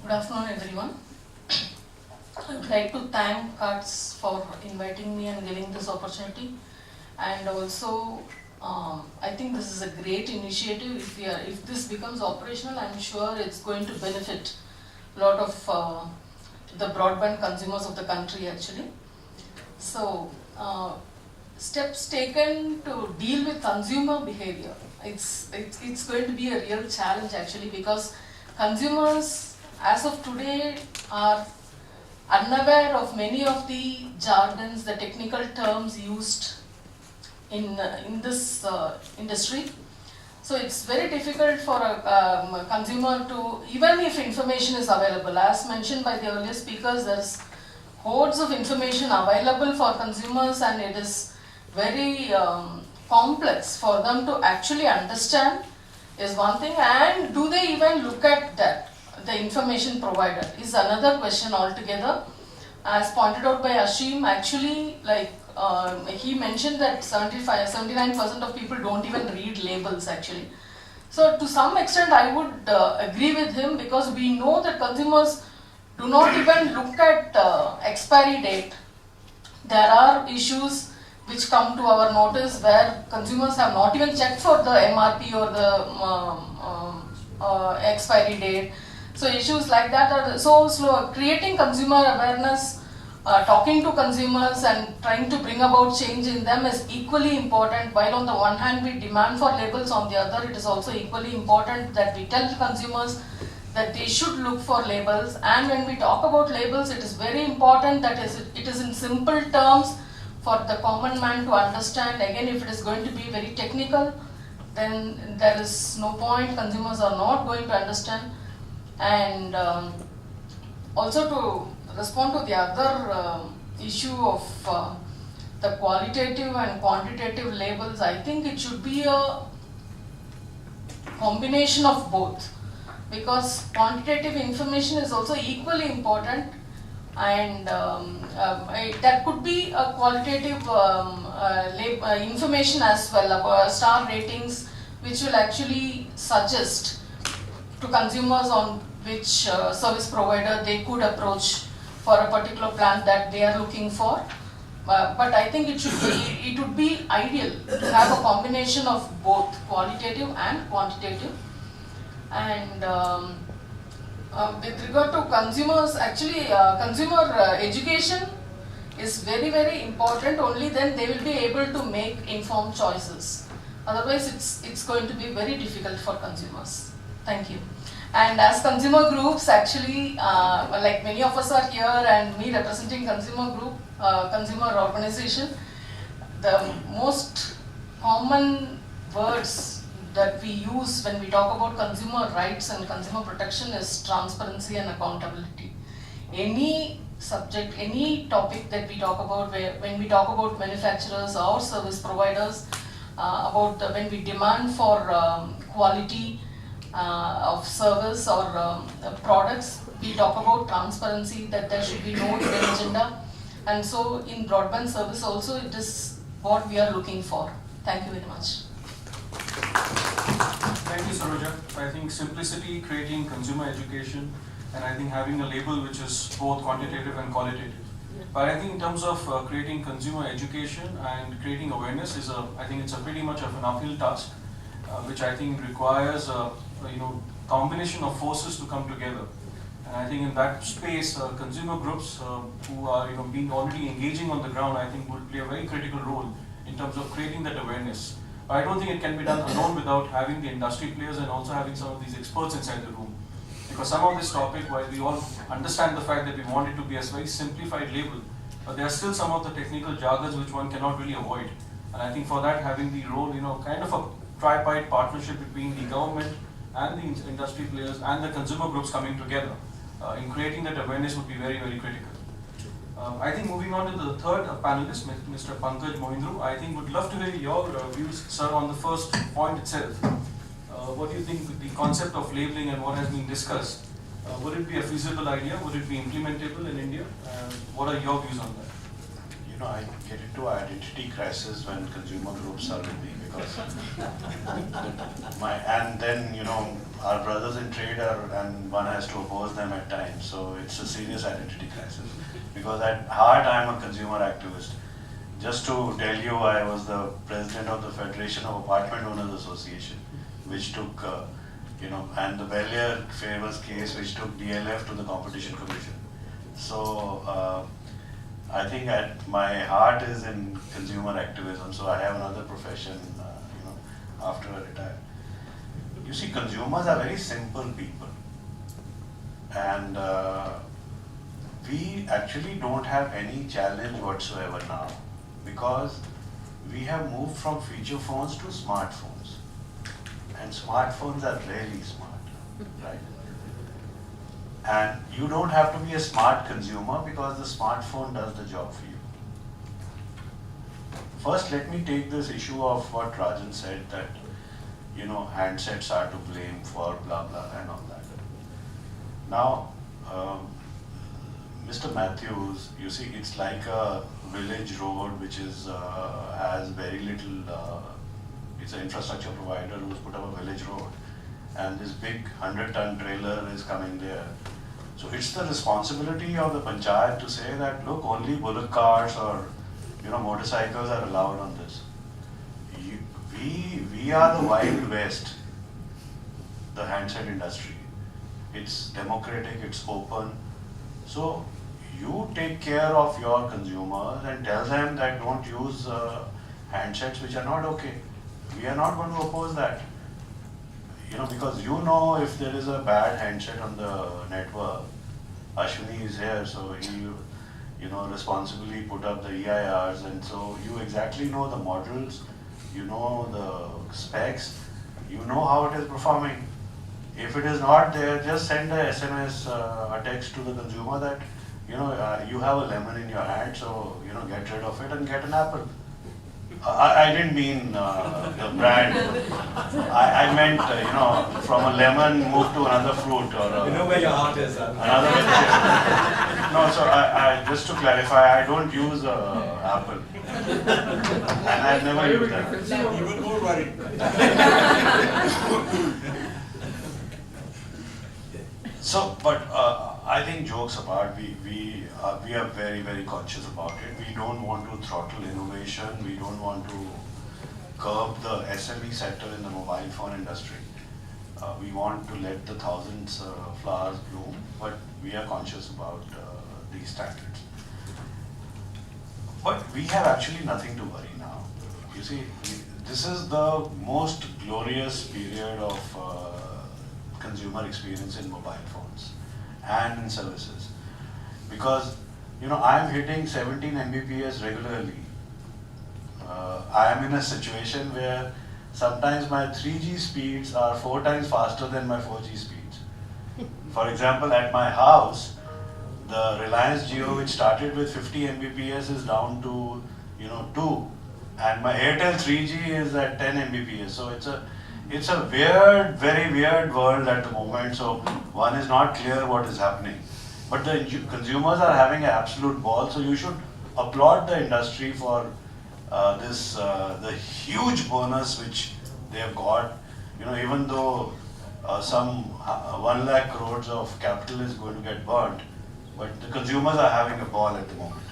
Good afternoon, everyone. I would like to thank CUTS for inviting me and giving this opportunity. And also, I think this is a great initiative. If this becomes operational, I'm sure it's going to benefit a lot of the broadband consumers of the country actually. So, steps taken to deal with consumer behavior. It's going to be a real challenge actually, because consumers as of today are unaware of many of the jargons, the technical terms used in this industry. So it's very difficult for a consumer to, even if information is available, as mentioned by the earlier speakers, there's hordes of information available for consumers, and it is very complex for them to actually understand is one thing, and do they even look at that, the information provided, is another question altogether. As pointed out by Ashim, actually, like he mentioned that 79% of people don't even read labels actually. So to some extent I would agree with him, because we know that consumers do not even look at expiry date. There are issues which come to our notice where consumers have not even checked for the MRP or the expiry date. So issues like that are so slow. Creating consumer awareness, talking to consumers and trying to bring about change in them is equally important. While on the one hand we demand for labels, on the other it is also equally important that we tell consumers that they should look for labels. And when we talk about labels, it is very important that it is in simple terms for the common man to understand. Again, if it is going to be very technical, then there is no point, consumers are not going to understand. And also to respond to the other issue of the qualitative and quantitative labels, I think it should be a combination of both, because quantitative information is also equally important, and that could be a qualitative information as well, about star ratings, which will actually suggest to consumers on which service provider they could approach for a particular plan that they are looking for. But I think it would be ideal to have a combination of both qualitative and quantitative. And with regard to consumers, actually consumer education is very, very important. Only then they will be able to make informed choices. Otherwise it's going to be very difficult for consumers. Thank you. And as consumer groups, actually, like many of us are here, and me representing consumer group, consumer organization, the most common words that we use when we talk about consumer rights and consumer protection is transparency and accountability. Any subject, any topic that we talk about, when we talk about manufacturers or service providers, when we demand for quality of service or products, we talk about transparency, that there should be no hidden agenda. And so in broadband service also, it is what we are looking for. Thank you very much. Thank you, Saroja. I think simplicity, creating consumer education, and I think having a label which is both quantitative and qualitative. But I think in terms of creating consumer education and creating awareness I think it's a pretty much of an uphill task, which I think requires combination of forces to come together. And I think in that space, consumer groups who are being already engaging on the ground, I think would play a very critical role in terms of creating that awareness. But I don't think it can be done alone without having the industry players and also having some of these experts inside the room. Because some of this topic, while we all understand the fact that we want it to be a very simplified label, but there are still some of the technical jargons which one cannot really avoid. And I think for that, having the role, kind of a tripartite partnership between the government and the industry players and the consumer groups coming together in creating that awareness would be very, very critical. I think moving on to the third panelist, Mr. Pankaj Mohindroo, I think would love to hear your views, sir, on the first point itself. What do you think with the concept of labeling and what has been discussed? Would it be a feasible idea? Would it be implementable in India? What are your views on that? I get into an identity crisis when consumer groups are with me, because and then our brothers in trade are, and one has to oppose them at times. So it's a serious identity crisis. Because at heart, I'm a consumer activist. Just to tell you, I was the president of the Federation of Apartment Owners Association, which took, and the Bellier famous case, which took DLF to the Competition Commission. So I think at my heart is in consumer activism. So I have another profession, after I retire. You see, consumers are very simple people, and we actually don't have any challenge whatsoever now, because we have moved from feature phones to smartphones, and smartphones are really smart, right? And you don't have to be a smart consumer because the smartphone does the job for you. First, let me take this issue of what Rajan said, that handsets are to blame for blah blah and all that. Now, Mr. Matthews, you see, it's like a village road which is has very little. It's an infrastructure provider who's put up a village road, and this big 100-ton trailer is coming there. So it's the responsibility of the panchayat to say that, look, only bullock carts or motorcycles are allowed on this. We are the Wild West, the handset industry. It's democratic, it's open. So you take care of your consumers and tell them that don't use handsets which are not okay. We are not going to oppose that. Because if there is a bad handset on the network, Ashwini is here, so he responsibly put up the EIRs, and so you exactly know the models, you know the specs, you know how it is performing. If it is not there, just send a SMS, a text to the consumer that you have a lemon in your hand, so get rid of it and get an apple. I didn't mean the brand. I meant from a lemon move to another fruit or where your heart is. another vegetable. No, so I just to clarify, I don't use apple, and I've never used that. You will go worried. So, but I think jokes apart, we are very, very conscious about it. We don't want to throttle innovation. We don't want to curb the SME sector in the mobile phone industry. We want to let the thousands flowers bloom, but we are conscious about these standards. But we have actually nothing to worry now. You see, this is the most glorious period of consumer experience in mobile phones and in services, because I'm hitting 17 Mbps regularly. I am in a situation where sometimes my 3G speeds are 4 times faster than my 4G speeds. For example, at my house, the Reliance Jio, which started with 50 Mbps, is down to 2, and my Airtel 3G is at 10 Mbps. So it's a weird, very weird world at the moment. So one is not clear what is happening, but the consumers are having an absolute ball. So you should applaud the industry for the huge bonus which they have got. Even though some 1 lakh crores of capital is going to get burnt, but the consumers are having a ball at the moment.